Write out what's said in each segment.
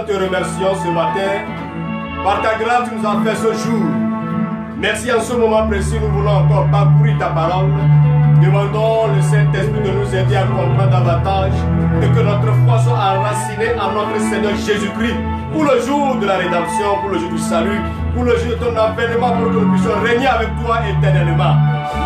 Te remercions ce matin. Par ta grâce, tu nous as fait ce jour. Merci en ce moment précis, nous voulons encore parcourir ta parole. Demandons le Saint-Esprit de nous aider à comprendre davantage et que notre foi soit enracinée en notre Seigneur Jésus-Christ pour le jour de la rédemption, pour le jour du salut, pour le jour de ton avènement, pour que nous puissions régner avec toi éternellement.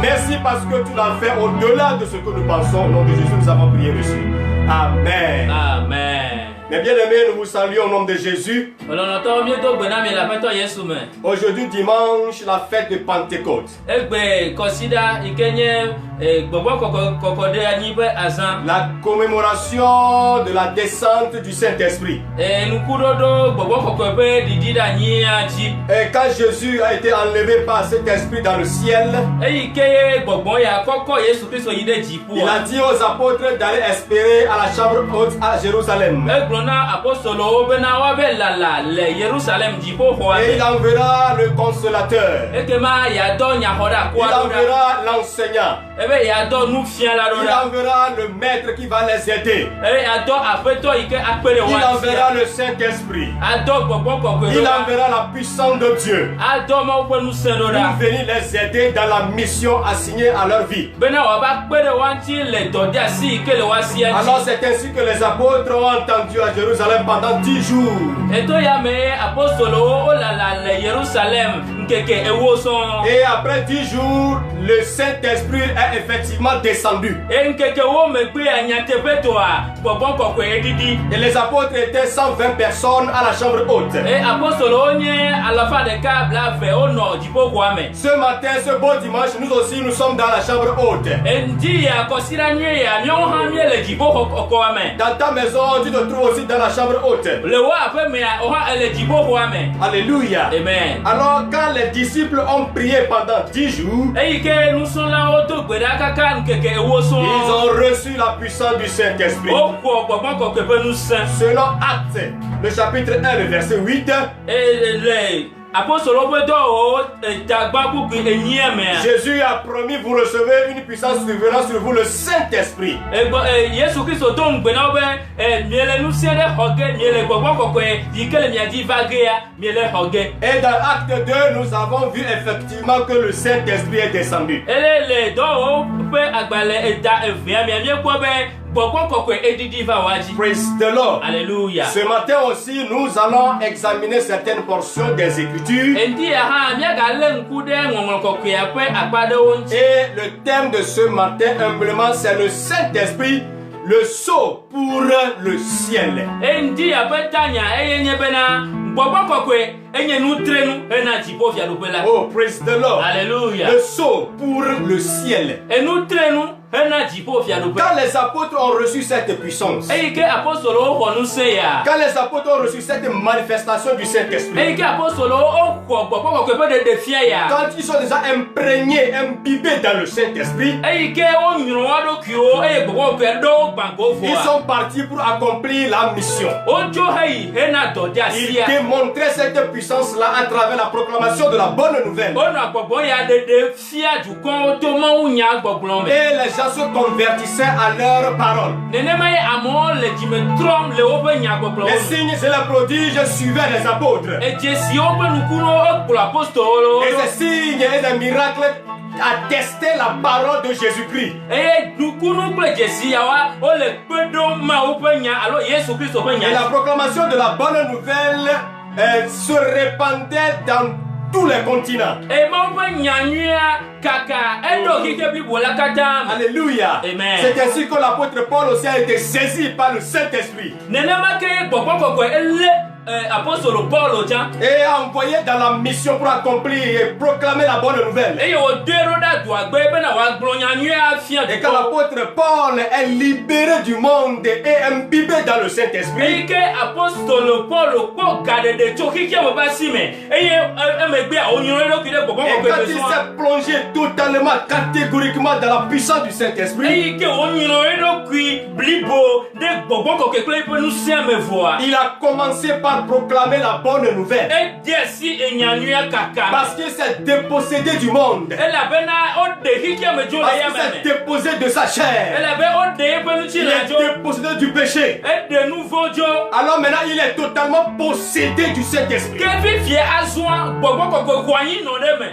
Merci parce que tu l'as fait au-delà de ce que nous pensons. Au nom de Jésus, nous avons prié, reçu. Amen. Amen. Mes bien-aimés, nous vous saluons au nom de Jésus. Aujourd'hui, dimanche, la fête de Pentecôte. La commémoration de la descente du Saint-Esprit. Et quand Jésus a été enlevé par cet esprit dans le ciel, il a dit aux apôtres d'aller espérer à la chambre haute à Jérusalem. Et il enverra le consolateur. Il enverra l'enseignant. Il enverra le maître qui va les aider. Il enverra le Saint-Esprit. Il enverra la puissance de Dieu pour venir les aider dans la mission assignée à leur vie. Alors c'est ainsi que les apôtres ont entendu à Jérusalem pendant 10 jours. Et après 10 jours, le Saint-Esprit est effectivement descendu. Et les apôtres étaient 120 personnes à la chambre haute. Ce matin, ce beau dimanche, nous aussi nous sommes dans la chambre haute. Dans ta maison, tu te trouves aussi dans la chambre haute. Alléluia. Amen. Alors quand les disciples ont prié pendant 10 jours, ils ont reçu la puissance du Saint-Esprit. Selon Actes, le chapitre 1, le verset 8. Jésus a promis vous recevez une puissance survenant sur vous, le Saint-Esprit. Et dans Acte 2, nous avons vu effectivement que le Saint-Esprit est descendu. Praise the Lord. Alléluia. Ce matin aussi, nous allons examiner certaines portions des Écritures. Et le thème de ce matin, humblement, c'est le Saint-Esprit, le sceau pour le ciel. Oh, praise the Lord. Alléluia. Le sceau pour le ciel. Quand les apôtres ont reçu cette puissance, quand les apôtres ont reçu cette manifestation du Saint-Esprit, quand ils sont déjà imprégnés, imbibés dans le Saint-Esprit, ils sont partis pour accomplir la mission. Ils démontraient cette puissance-là à travers la proclamation de la bonne nouvelle. Et les gens se convertissaient à leurs paroles. Les signes et les prodiges suivaient les apôtres. Et ces signes et les miracles attestaient la parole de Jésus-Christ. Et la proclamation de la bonne nouvelle se répandait dans tous les continents. Alléluia. Amen. C'est ainsi que l'apôtre Paul aussi a été saisi par le Saint-Esprit et envoyé dans la mission pour accomplir et proclamer la bonne nouvelle. Et quand l'apôtre Paul est libéré du monde et imbibé dans le Saint-Esprit, et quand il s'est plongé totalement, catégoriquement dans la puissance du Saint-Esprit, il a commencé par proclamer la bonne nouvelle. Parce qu'il s'est dépossédé du monde. Parce qu'il s'est déposé de sa chair. Il est dépossédé du péché. Alors maintenant il est totalement possédé du Saint-Esprit.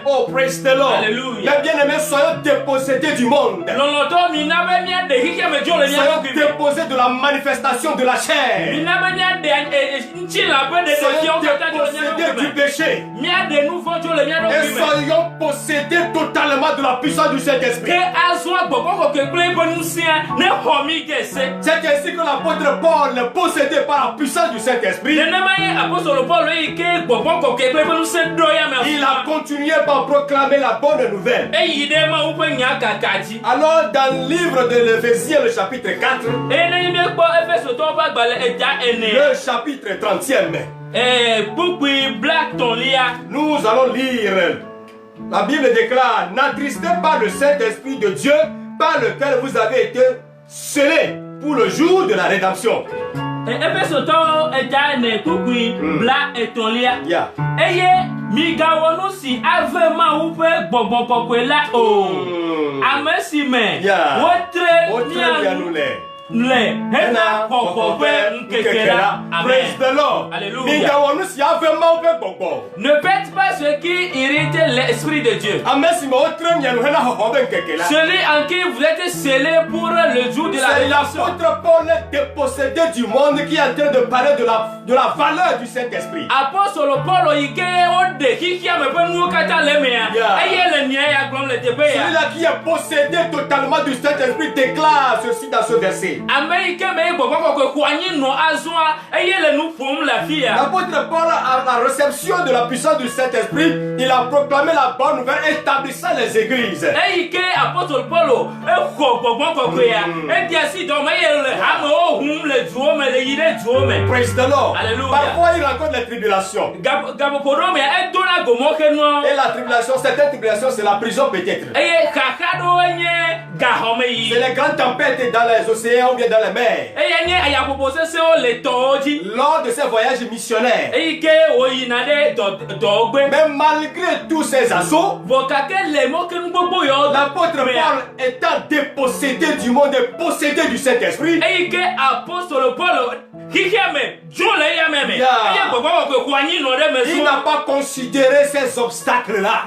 Oh, praise the Lord. Alléluia. Mais bien aimés, soyons dépossédés du monde. Soyons déposés de la manifestation de la chair. Soyons dépossédés du péché. Et soyons possédés totalement de la puissance du Saint-Esprit. C'est ainsi que l'apôtre Paul, possédé par la puissance du Saint-Esprit, il a continué par proclamer la bonne nouvelle. Alors dans le livre de l'Éphésiens, le chapitre 4, le chapitre 30e, nous allons lire. La Bible déclare: n'attristez pas le Saint-Esprit de Dieu par lequel vous avez été scellés pour le jour de la rédemption. Praise the Lord. Alléluia. Ne faites pas ce qui irrite l'Esprit de Dieu. Celui en qui vous êtes scellés pour le jour de la rédemption. C'est l'apôtre Paul dépossédé du monde qui est en train de parler de la valeur du Saint-Esprit. Apôtre Paul, celui-là qui est possédé totalement du Saint-Esprit déclare ceci dans ce verset. L'apôtre Paul, à la réception de la puissance du Saint-Esprit, il a proclamé la bonne nouvelle, établissant les églises. Praise the Lord. Alléluia. Parfois il rencontre les tribulations. Et la tribulation, certaines tribulations, c'est la prison peut-être. C'est les grandes tempêtes dans les océans ou bien dans les mers. Lors de ces voyages missionnaires. Mais malgré tous ces assauts, l'apôtre Paul étant dépossédé du monde et possédé du Saint-Esprit, il n'a pas considéré ces obstacles-là.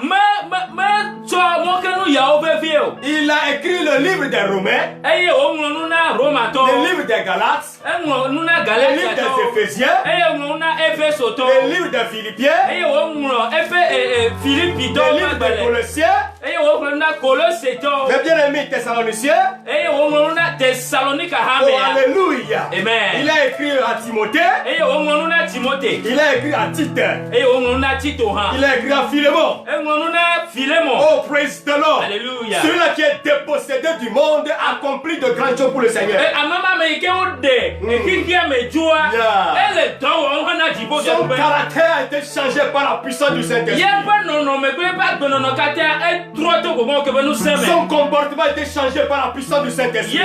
Il a écrit le livre des Romains, le livre des Galates, le livre des Éphésiens, le livre des Philippiens, le livre des Colossiens, les bien-aimés Thessaloniciens. Oh, alléluia. Amen. Il a écrit à Timothée. Il a écrit à Tite. Il a écrit à Philémon. Oh, praise the Lord. Alléluia. Celui-là qui est dépossédé du monde accomplit de grandes choses pour le Seigneur. Son caractère a été changé par la puissance du Saint-Esprit. Son comportement a été changé par la puissance du Saint-Esprit.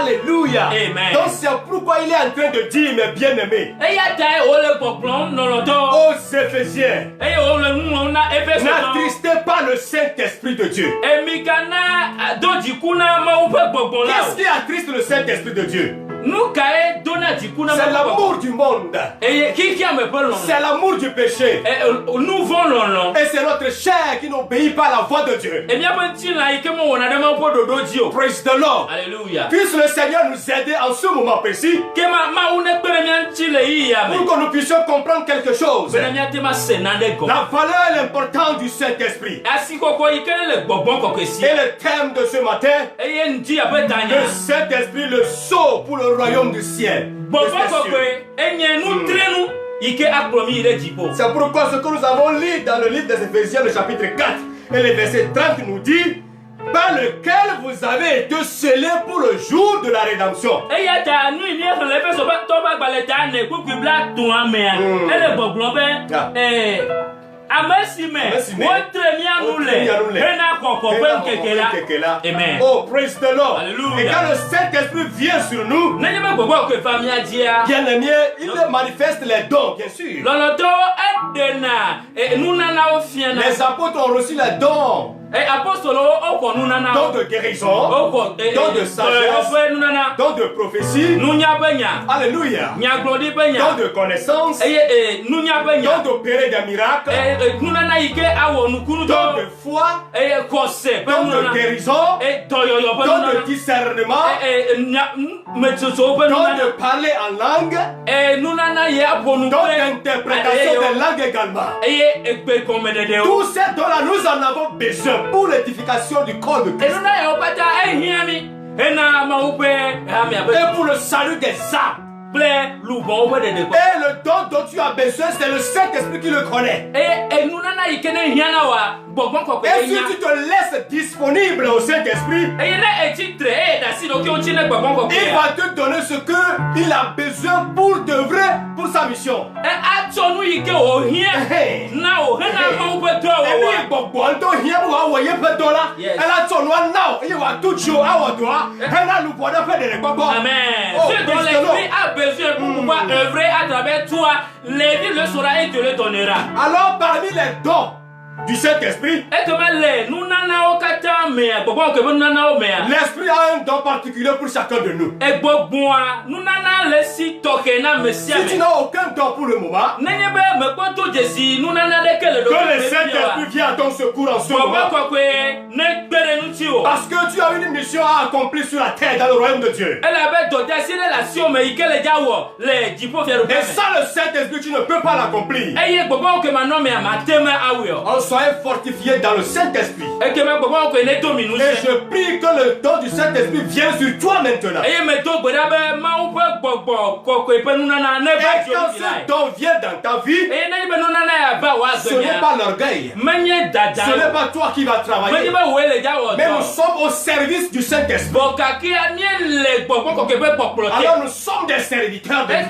Alléluia. Amen. Donc c'est pourquoi il est en train de dire, mes bien-aimés, aux Éphésiens, n'attristez pas le Saint-Esprit de Dieu. Qu'est-ce qui attriste le Saint-Esprit de Dieu? C'est l'amour du monde. C'est l'amour du péché. Et c'est notre chair qui n'obéit pas à la voix de Dieu. Praise the Lord. Alléluia. Puisse le Seigneur nous aider en ce moment précis pour que nous puissions comprendre quelque chose. La valeur et l'importance du Saint-Esprit. Et le thème de ce matin, le Saint-Esprit, le sceau pour le royaume du ciel. C'est pourquoi ce que nous avons lu dans le livre des Éphésiens, le chapitre 4 et le verset 30 nous dit, par lequel vous avez été scellés pour le jour de la rédemption. Amen. Oh, praise the Lord. Alléluia. Et quand le Saint-Esprit vient sur nous, bien aimé, il manifeste les dons, bien sûr. Les apôtres ont reçu les dons. Don de guérison, don de sagesse, don de prophétie, alléluia, don de connaissance, don d'opérer des miracles, don de foi, don de guérison, don de discernement, don de parler en langue, don d'interprétation des langues également. Tous ces dons-là, nous en avons besoin pour l'édification du corps de Christ et pour le salut des âmes. Et le don dont tu as besoin, c'est le Saint-Esprit qui le connaît. Et si tu te laisses disponible au Saint-Esprit, il va te donner ce qu'il a besoin pour de vrai, pour sa mission. Besoin pour pouvoir œuvrer à travers toi, l'évite le saura et te le donnera. Alors parmi les dons du Saint-Esprit. L'Esprit a un don particulier pour chacun de nous. Si tu n'as aucun don pour le moment, que le Saint-Esprit vienne à ton secours en ce moment. Parce que tu as une mission à accomplir sur la terre dans le royaume de Dieu. Et sans le Saint-Esprit, tu ne peux pas l'accomplir. On soit fortifié dans le Saint-Esprit. Et je prie que le don du Saint-Esprit vienne sur toi maintenant. Et quand ce don vient dans ta vie, ce n'est pas l'orgueil. Ce n'est pas toi qui vas travailler. Mais nous sommes au service du Saint-Esprit. Alors nous sommes des serviteurs de Dieu.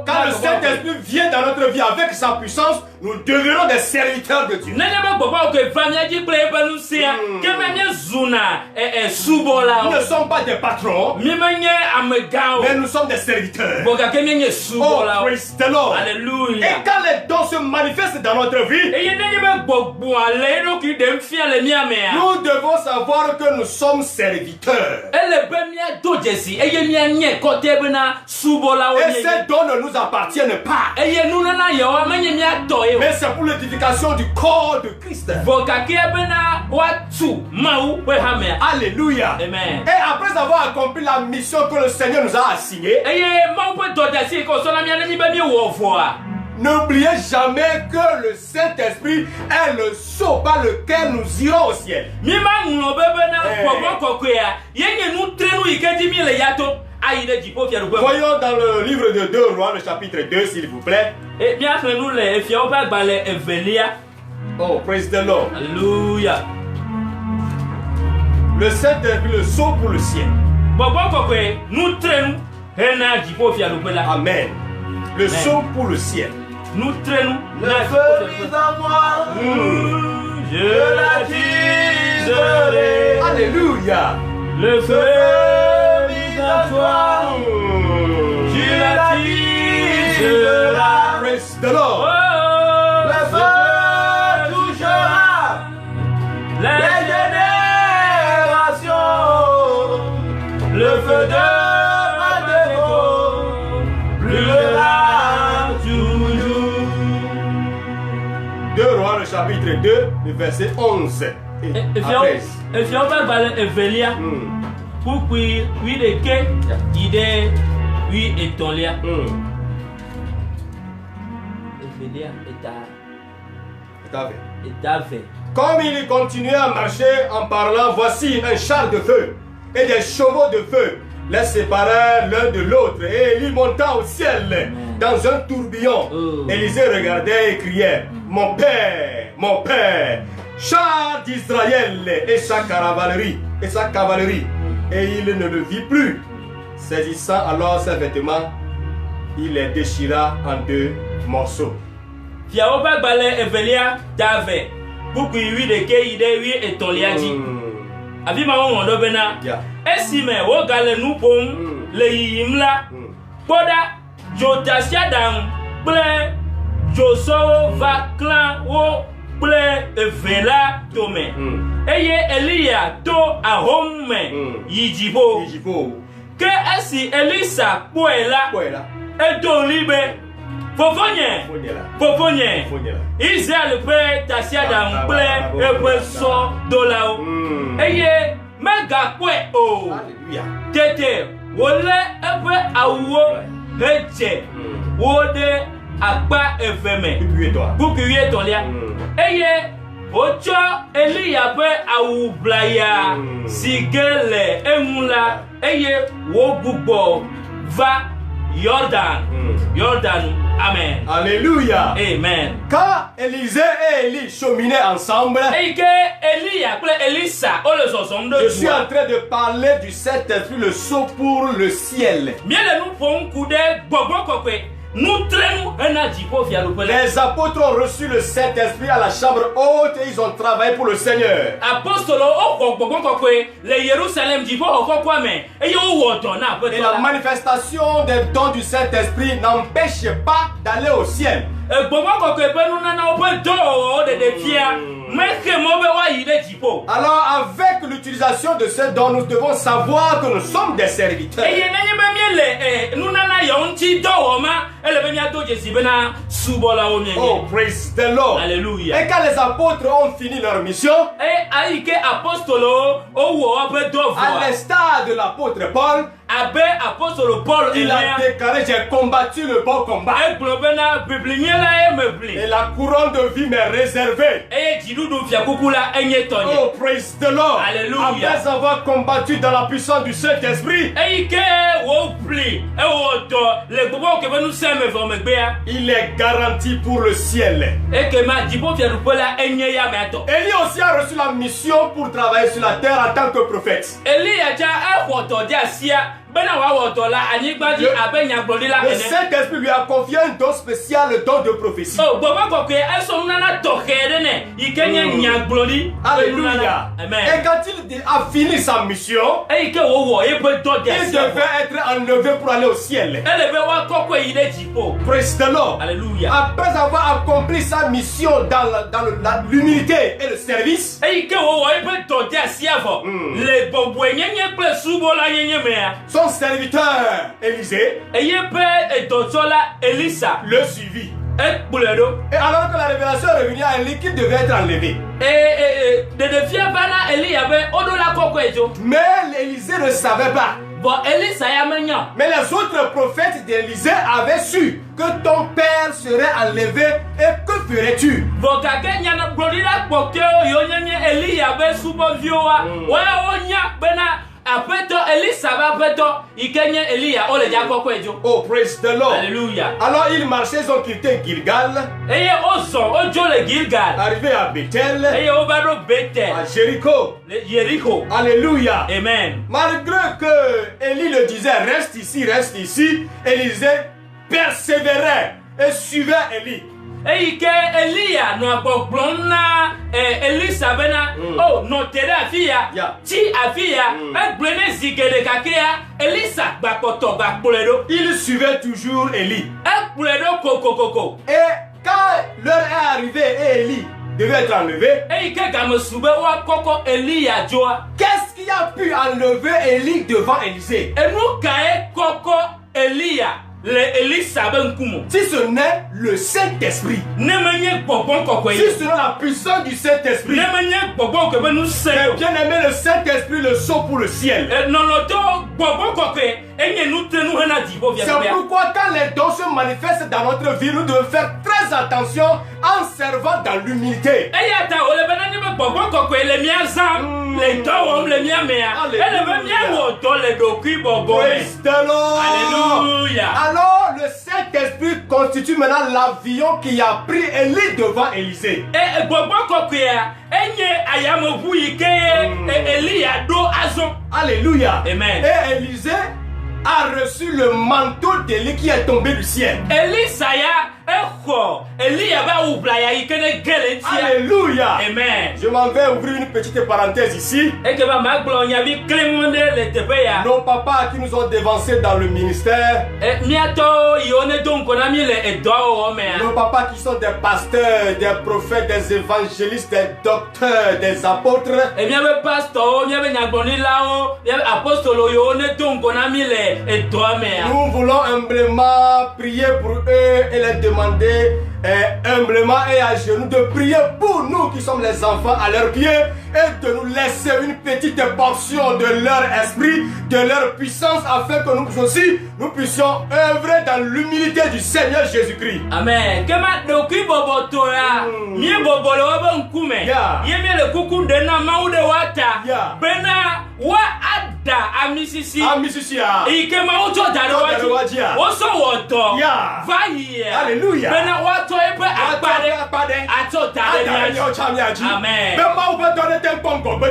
Quand le Saint-Esprit vient dans notre vie avec sa puissance, nous devenons des serviteurs de Dieu. Nous ne sommes pas des patrons, mais nous sommes des serviteurs. Oh, praise the Lord. Alléluia. Et quand les dons se manifestent dans notre vie, nous devons savoir que nous sommes serviteurs. Et ces dons ne nous appartiennent pas. Mais c'est pour l'édification du corps de Christ. Alléluia. Amen. Et après avoir accompli la mission que le Seigneur nous a assignée, n'oubliez jamais que le Saint-Esprit est le sceau par lequel nous irons au ciel. Voyons dans le livre de 2 Rois, le chapitre 2, s'il vous plaît. Oh, praise the Lord. Alléluia. Le Saint-Esprit, le sceau pour le ciel. Amen. Le sceau pour le ciel. Nous traînons. Le feu mis en moi, je l'attiserai. Alléluia. Le feu mis en toi, je l'attiserai. Praise the Lord. le feu touchera les générations. Le feu de ma dévot brûlera toujours. 2 Rois, le chapitre 2, le verset 11. Et 13. Comme il continuait à marcher en parlant, voici un char de feu et des chevaux de feu les séparèrent l'un de l'autre, et Élie monta au ciel dans un tourbillon. Élisée regardait et criait: mon père, char d'Israël et sa cavalerie. Et il ne le vit plus. Saisissant alors ses vêtements, il les déchira en 2 morceaux. Esime wo gale nu pom le yiyim la poda jotasia dan ple joso va clan wo ple evela tome eye Elia to ahome yijibo ke esi Elisa poela eto libe Fofonye Israël pe tasia dan ple ebe so dola eye mega kwe o tete wole ebe awo heche wode akpa eveme bukuye tolia eye ocho Elia pe awu blaya sigele enula eye wo gbugbo va Jordan. Amen. Alléluia. Amen. Quand Élisée et Élie cheminaient ensemble, je suis en train de parler du Saint-Esprit, le sceau pour le ciel. nous traînons un adjipo via le palais. Les apôtres ont reçu le Saint-Esprit à la chambre haute et ils ont travaillé pour le Seigneur. Apostolo le Jérusalem dit et la manifestation des dons du Saint-Esprit n'empêche pas d'aller au ciel. Alors avec l'utilisation de ces dons, nous devons savoir que nous sommes des serviteurs. Oh, praise the Lord. Alléluia. Et quand les apôtres ont fini leur mission, à l'instar de l'apôtre Paul, il a déclaré: j'ai combattu le bon combat. Et la couronne de vie m'est réservée. Oh, praise the Lord. Alléluia. Après avoir combattu dans la puissance du Saint-Esprit, il est garanti pour le ciel. Élie aussi a reçu la mission pour travailler sur la terre en tant que prophète. Le Saint-Esprit lui a confié un don spécial, le don de prophétie. Alléluia. Amen. Et quand il a fini sa mission, il devait être enlevé pour aller au ciel. Praise the Lord. Alléluia. Après avoir accompli sa mission dans l'humilité et le service, son serviteur Élisée le suivit. Et alors que la révélation est revenue à Élie, qu'il devait être enlevé. Mais Élisée ne savait pas. Mais les autres prophètes d'Élisée avaient su que ton père serait enlevé. Et que ferais-tu? Oh, praise the Lord. Alléluia. Alors ils marchaient, ils ont quitté Gilgal. Arrivé à Bethel. À Jéricho. Alléluia. Amen. Malgré que Élie le disait: reste ici, Élisée persévérait et suivait Élie. Il suivait toujours Élie. Et quand l'heure est arrivée et Élie devait être enlevé, qu'est-ce qui a pu enlever Élie devant Élisée? Si ce n'est le Saint-Esprit, si ce n'est la puissance du Saint-Esprit, bien aimé, le Saint-Esprit le saut pour le ciel. C'est pourquoi quand les dons se manifestent dans notre vie, nous devons faire très attention en servant dans l'humilité. Praise the Lord. Alléluia. Alors le Saint-Esprit constitue maintenant l'avion qui a pris Élie devant Élisée. Alléluia. Amen. Et Élisée a reçu le manteau d'Élie qui est tombé du ciel. Alléluia. Amen. Je m'en vais ouvrir une petite parenthèse ici. Nos papas qui nous ont dévancés dans le ministère, nos papas qui sont des pasteurs, des prophètes, des évangélistes, des docteurs, des apôtres, nous voulons humblement prier pour eux et les demander humblement et à genoux de prier pour nous qui sommes les enfants à leurs pieds et de nous laisser une petite portion de leur esprit, de leur puissance, afin que nous aussi nous puissions œuvrer dans l'humilité du Seigneur Jésus-Christ. Amen. amisisi Amisisia. ikema ojo darewaji oso woto Yeah. vayi Hallelujah. bena wato ebe akpade ato darewaji Amen. Amen.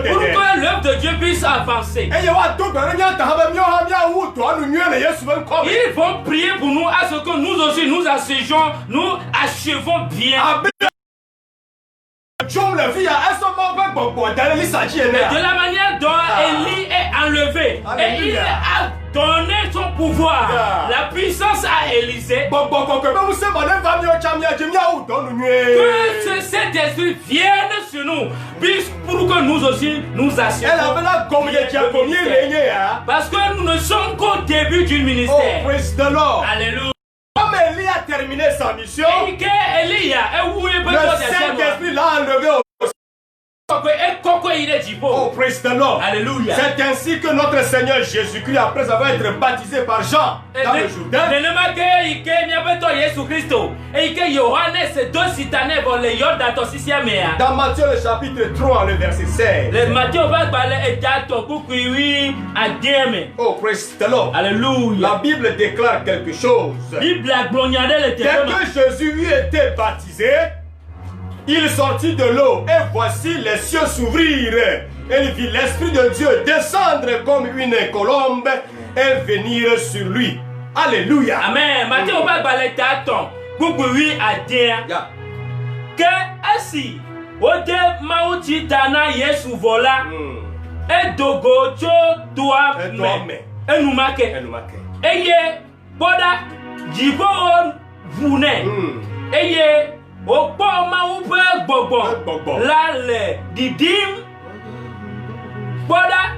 Pourquoi l'œuvre de Dieu puisse avancer? Ils vont prier pour nous à ce que nous aussi nous assiégeons, nous achevons bien. De la manière dont Élie est enlevé, et il a donné son pouvoir, la puissance à Élisée, que cet esprit vienne sur nous, pour que nous aussi nous assietions. Parce que nous ne sommes qu'au début du ministère. Alléluia. Comme Élie a terminé sa mission, le Saint-Esprit l'a enlevé au Oh, praise the Lord. Alléluia. C'est ainsi que notre Seigneur Jésus-Christ, après avoir été baptisé par Jean dans le Jourdain, dans Matthieu le chapitre 3, le verset 16. Oh, praise the Lord. Alléluia. La Bible déclare quelque chose. Dès que Jésus eut été baptisé, il sortit de l'eau et voici les cieux s'ouvrirent. Et il vit l'Esprit de Dieu descendre comme une colombe et venir sur lui. Alléluia. Amen. Matthieu va balai taton. Bouboui a dire que ainsi, ode mauti tana yesu vola et dogocho toi me et nous marque et ye boda jibo vune et ye au poma ou pe bobo la le didim boda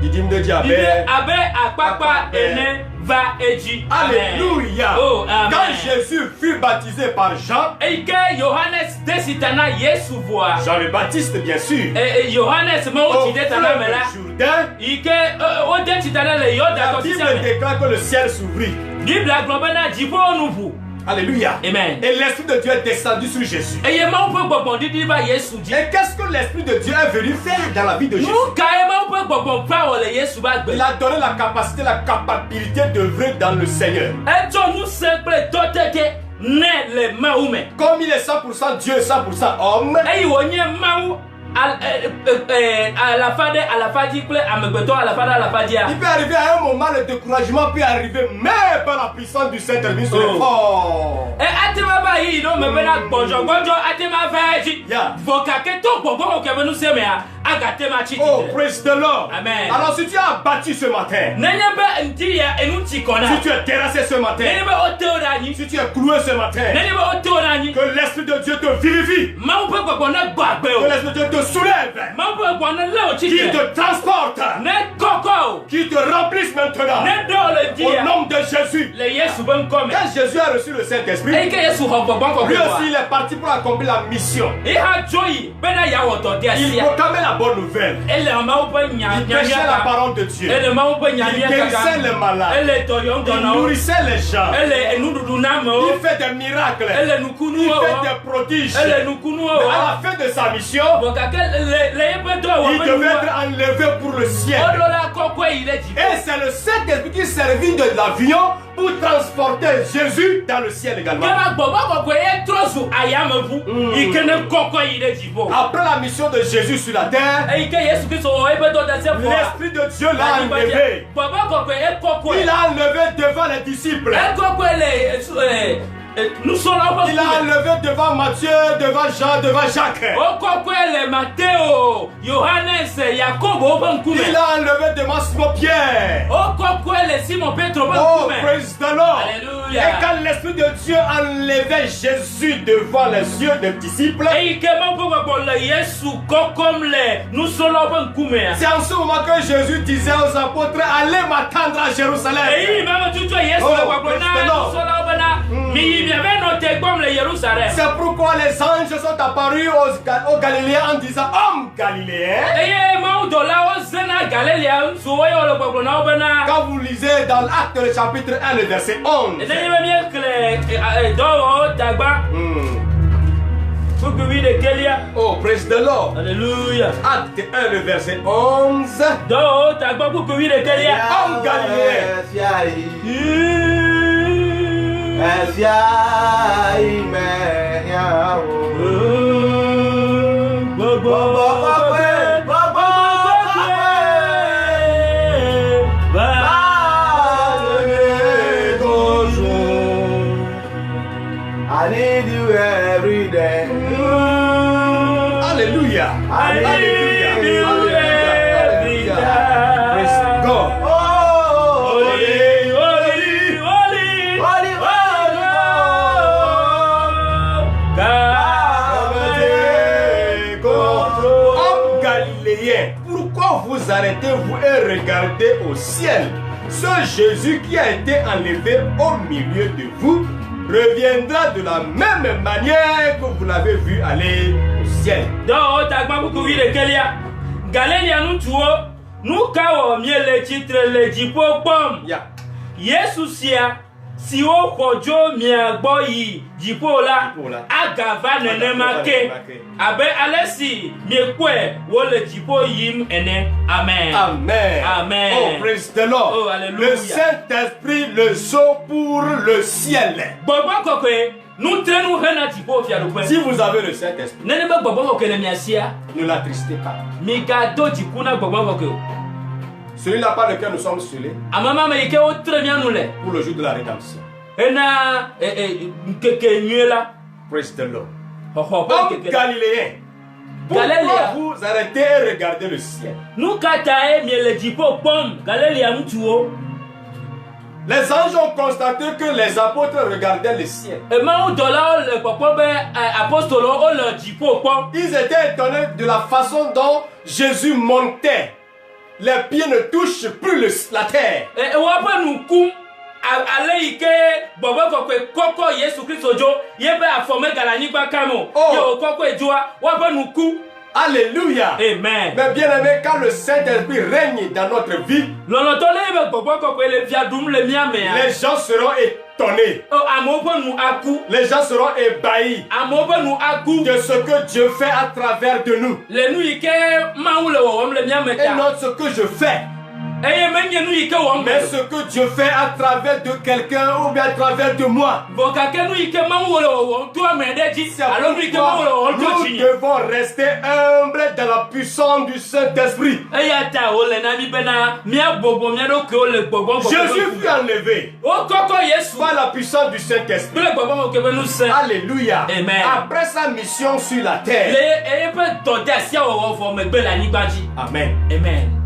didim de diabè abe akpakpa ene va eji. Alléluia. Oh, amen. Quand Jésus fut baptisé par Jean, et que Johannes desitana Yesu voa Jean le Baptiste bien sûr, et Johannes au mauti detana fleuve mela Jourdain, et que o desitana le yoda la Bible déclare que le ciel s'ouvrit. Bible globana jibo nubu. Alléluia. Amen. Et l'Esprit de Dieu est descendu sur Jésus. Et yema on peut bobondi di ba Yesu di. Et qu'est-ce que l'Esprit de Dieu est venu faire dans la vie de Jésus? Nous kaema on peut bobon pa le Yesu ba gbe. Il a donné la capacité, la capacité d'œuvrer dans le Seigneur. Et to nous simple totete ne le maume. Comme il est 100% Dieu et 100% homme, Et wonye mau à la fade à la fadi ple amegbeto à la fade à la fadia. il peut arriver à un moment, le découragement peut arriver, mais par la puissance du Saint-Esprit sur les forts. Et atema ba yi no me bena bonjo atema vaji. Yeah. Vokake to bobo o kebe nu semea agatema chi. Oh, praise the Lord. Amen. Alors si tu as battu ce matin, Nenebe ntia enuti kona. si tu es terrassé ce matin, Nenebe oteorani. si tu es cloué ce matin, Nenebe oteorani. que l'Esprit de Dieu te vivifie, Ma upe kwa bona gbagbe que o. l'Esprit de Dieu te soulève, Ma upe kwa na leo chi. qu'il te transporte, Ne koko. qu'il te remplisse maintenant. Ne do le Au dia. nom de Jésus. Le Yesu ben come. Quand Jésus a reçu le Saint-Esprit, Et que Yesu hobobon ko lui kwa. aussi il est parti pour accomplir la mission. Et ha joyi bena ya woto dia Il sia. proclamait la bonne nouvelle. Elle ma upe nya Il prêchait la parole de Dieu. Elle ma upe nya Il nya guérissait les malades. Elle to yon Il dono. nourrissait les gens. Elle enududu namo. Il fait des miracles. Elle nukunu Il o. fait des prodiges. Elle nukunu o. Mais à la fin de sa mission, Bokake le yebeto o. il devait être enlevé pour le ciel. Odola koko ile ji. Et c'est le Saint-Esprit qui servit de l'avion pour transporter Jésus dans le ciel également. Kama bobo koko e trosu ayamevu. Ikene koko ile ji bo. Après la mission de Jésus sur la terre, Et que Yesu Christ o yebeto da se fo. l'Esprit de Dieu l'a enlevé. Bobo koko e koko. Il l'a enlevé devant les disciples. E koko nous sommes là. Il l'a enlevé devant Matthieu, devant Jean, devant Jacques. O koko le Matteo, Johannes, Jacobo ben kume. Il l'a enlevé devant Simon Pierre. O koko le Simon Petro ben Oh, kume. praise the Lord. Alléluia. Et quand l'Esprit de Dieu enlevait Jésus devant les yeux des disciples, Et que mon pauvre bon le Yesu kokom le nous sommes là ben kume. c'est en ce moment que Jésus disait aux apôtres, allez m'attendre à Jérusalem. Et même tout Yesu Oh, le kwa praise the nous Lord. sommes là ben mi bien noté comme le Jérusalem. C'est pourquoi les anges sont apparus aux Galiléens en disant, homme galiléen. Et mon dola o zena Galilea soyo le kwa na bana. Quand vous lisez dans l'Acte le chapitre 1, le verset 11, Et d'ailleurs bien que do dagba Buku wi de kelia. Oh, praise the Lord. Alléluia. Acte 1, le verset 11. Do ta gba buku wi de kelia. Homme galiléen. I need you every day. Alléluia. I need Alléluia. you every day. Praise God. Oh, Holy, holy, holy, holy, holy, Homme galiléen, pourquoi vous arrêtez-vous et regardez au ciel? Ce Jésus qui a été enlevé au milieu de vous reviendra de la même manière que vous l'avez vu aller au ciel. Do ta gba buku wi de kelia. Galelia nu tuo. Nu ka wo miele chitre le jipo pom. Yeah. Yesu sia si o kojo mi agbo yi jipo la agava nene make abe alesi mi kwe wo le jipo yim ene. Amen. Amen. Amen. Oh, praise the Lord. Oh, alléluia. Le Saint-Esprit le saut pour le ciel. Bobo kokwe nu trenu hena jipo fia do Si vous avez le Saint-Esprit, nene be bobo kokwe le miasia ne l'attristez pas. mi ga do jikuna bobo kokwe. Celui-là par lequel nous sommes scellés Amama me ke o tre mi anule. pour le jour de la rédemption. Ena keke nyela. Praise the Lord. Ho ho Homme galiléen, pourquoi Galiléa. vous arrêtez et regardez le ciel? Nu kata e miele jipo pom Galiléa mutuo. Les anges ont constaté que les apôtres regardaient le ciel. E ma o dola le popo be apostolo o le jipo pom. Ils étaient étonnés de la façon dont Jésus montait. Les pieds ne touchent plus la terre. E wa pa nu kum ale ike bobo kokwe koko Yesu Kristo jo yebe afome galani gba kamo. Oh. Yo koko ejoa wa pa nu ku. Alléluia. Amen. Mais bien aimé, quand le Saint-Esprit règne dans notre vie, Lono to le be bobo kokwe le via dum le miame ya. les gens seront étonnés. O amo pa nu aku. Les gens seront ébahis Amo pa nu aku. de ce que Dieu fait à travers de nous. Le nu ike ma ule wo le miame Et ta. non ce que je fais, Eye menye nu ike wo mais ce que Dieu fait à travers de quelqu'un ou bien à travers de moi. Voka ke nu ike ma ule wo to amedeji. C'est Alors nu ike ma ule wo pourquoi to nous chi. devons rester humbles dans la puissance du Saint-Esprit. Eya ta o le na mi bena mi abobo mi do ke o le gbogbo. Jésus fut enlevé O koko Yesu. par la puissance du Saint-Esprit. Le gbogbo ke be nu se. Alléluia. Amen. Après sa mission sur la terre. Le eye pe to de asia wo fo me gbe la ni gbaji. Amen. Amen.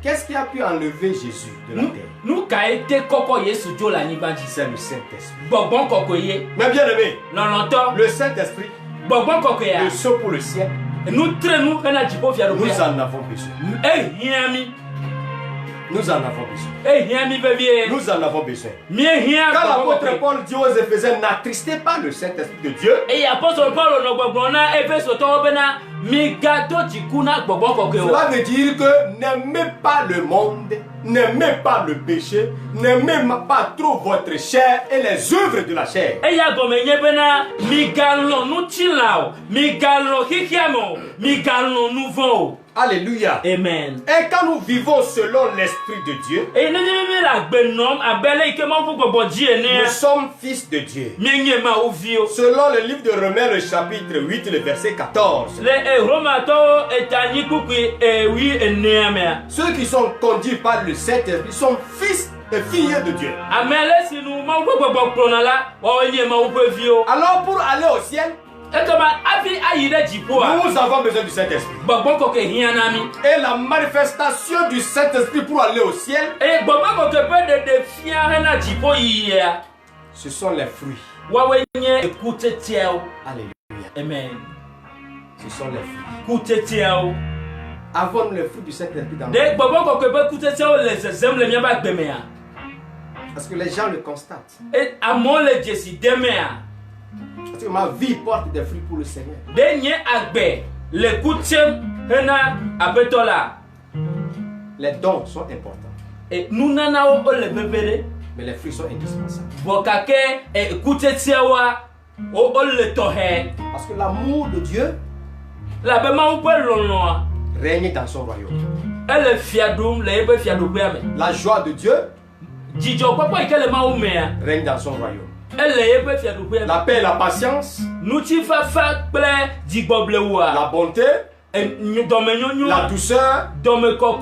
Qu'est-ce qui a pu enlever Jésus de la terre? Nu ka ete koko Yesu jo la ni gbaji. C'est le Saint-Esprit. Gbogbo koko ye. Mais bien aimé, Loloto. le Saint-Esprit, Gbogbo koko ya. le saut pour le ciel, Nu trenu hena jipo fia do nous be. en avons besoin. Hiami. Nous en avons besoin. Hiami bebie. Nous en avons besoin. Mi hia Quand gbogbo l'apôtre koko. Paul dit aux Éphésiens, n'attristez pas le Saint-Esprit de Dieu, Et apôtre Paul no gbogbo na Efeso to bena mi ga to jikuna gbogbo koko o. cela veut dire que n'aimez pas le monde, n'aimez pas le péché, n'aimez pas trop votre chair et les œuvres de la chair. Eya gomenye bena mi galon nu chilao, mi galon hikiamo, mi galon nouveau. Alléluia. Amen. Et quand nous vivons selon l'Esprit de Dieu, E ne mi la gbenom abele ike mo fu gbogbo ji ene. nous sommes fils de Dieu. Mi nye ma ovio. Selon le livre de Romains, le chapitre 8, le verset 14. Le Roma to etani kuku wi ene amea. Ceux qui sont conduits par le Saint-Esprit sont fils et filles de Dieu. Amele sinu ma fu gbogbo krona la, o nye ma fu vio. Alors pour aller au ciel, E to ma afi ayi de jipo a. nous avons besoin du Saint-Esprit. Gbogbo koko hiana mi. Et la manifestation du Saint-Esprit pour aller au ciel, E gbogbo koko pe de fia hena jipo yi ya. ce sont les fruits. Wawe nye ekute tiao. Alléluia. Amen. Ce sont les fruits. Kute tiao. Avons-nous les fruits du Saint-Esprit dans nous? De gbogbo koko pe kute tiao le zem le mia ba gbemea. Parce que les gens le constatent. E amon le jesi demea. Parce que ma vie porte des fruits pour le Seigneur. De nye agbe le kutem hena abetola. Les dons sont importants, E nunana o le bebere. mais les fruits sont indispensables. Bokake e kute tiawa Parce que l'amour de Dieu règne dans son royaume. La joie de Dieu règne dans son royaume. La paix et la patience, la bonté, la douceur,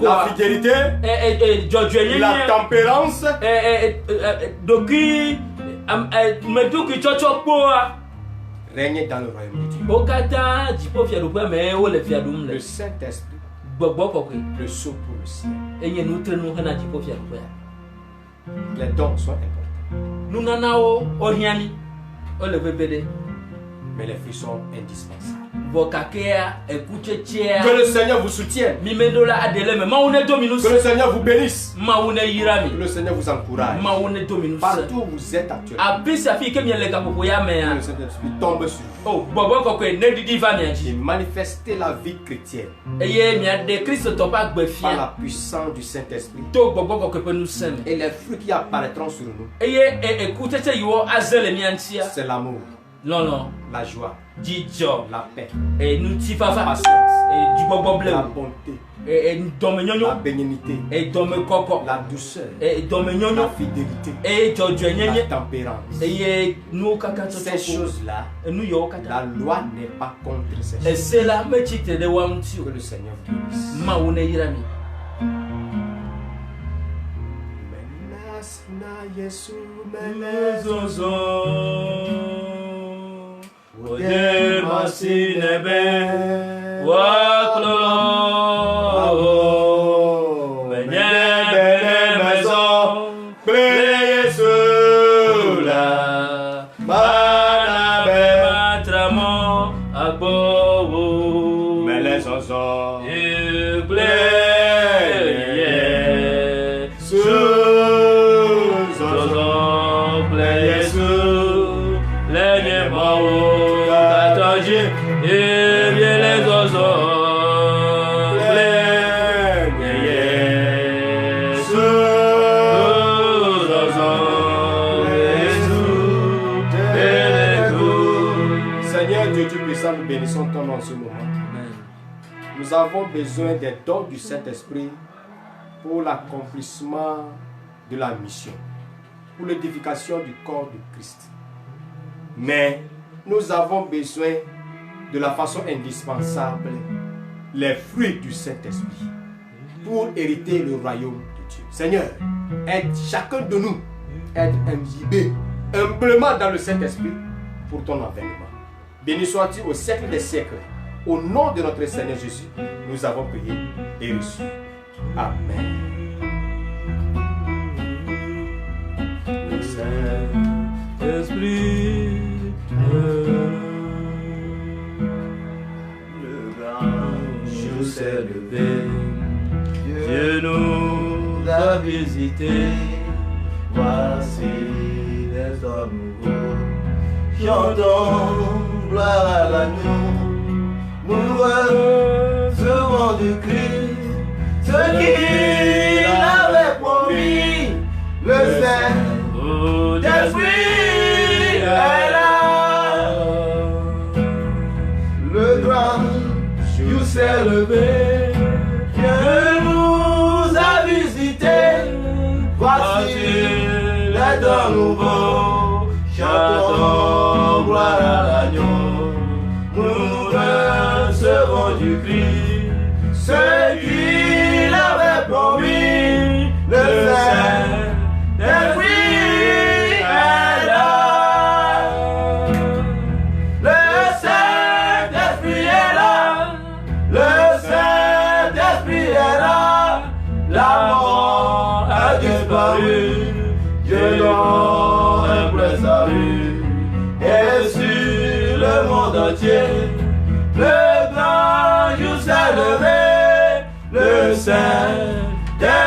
la fidélité, la tempérance, règne dans le royaume de Dieu. Le Saint-Esprit, le sceau pour le ciel. Les dons sont importants, mais les fruits sont indispensables. Que le Seigneur vous soutienne. Que le Seigneur vous bénisse. Que le Seigneur vous encourage. Partout où vous êtes actuellement. Que le Saint-Esprit tombe sur vous. Et manifester la vie chrétienne par la puissance du Saint-Esprit. Et les fruits qui apparaîtront sur nous, c'est l'amour, la joie, la paix, la patience, la bonté, la bénignité, la douceur, la fidélité, la tempérance. Ces choses-là, la loi n'est pas contre ces choses. Que le Seigneur vous bénisse. Nous bénissons ton nom en ce moment. Amen. Nous avons besoin des dons du Saint-Esprit pour l'accomplissement de la mission, pour l'édification du corps de Christ. Mais nous avons besoin de la façon indispensable les fruits du Saint-Esprit pour hériter le royaume de Dieu. Seigneur, aide chacun de nous à être imbibé humblement dans le Saint-Esprit pour ton avènement. Béni sois-tu au siècle des siècles. Au nom de notre Seigneur Jésus, nous avons prié et reçu. Amen. Le Saint-Esprit, le grand jour s'est levé. Dieu nous a visités. Voici des hommes nouveaux. Chantons gloire à l'agneau, nous recevons du Christ ce qu'il avait promis. Le Saint-Esprit est là, le grand jour s'est levé. Dieu nous a visités, voici les dons nouveaux. Chantons gloire à l'agneau, nous recevons du Christ ce qu'il avait promis. Le Saint-Esprit est là, le Saint-Esprit est là, le Saint-Esprit est là. La mort a disparu, Dieu donne un plein salut. Et sur le monde entier, le grand jour s'est levé, le Saint-Esprit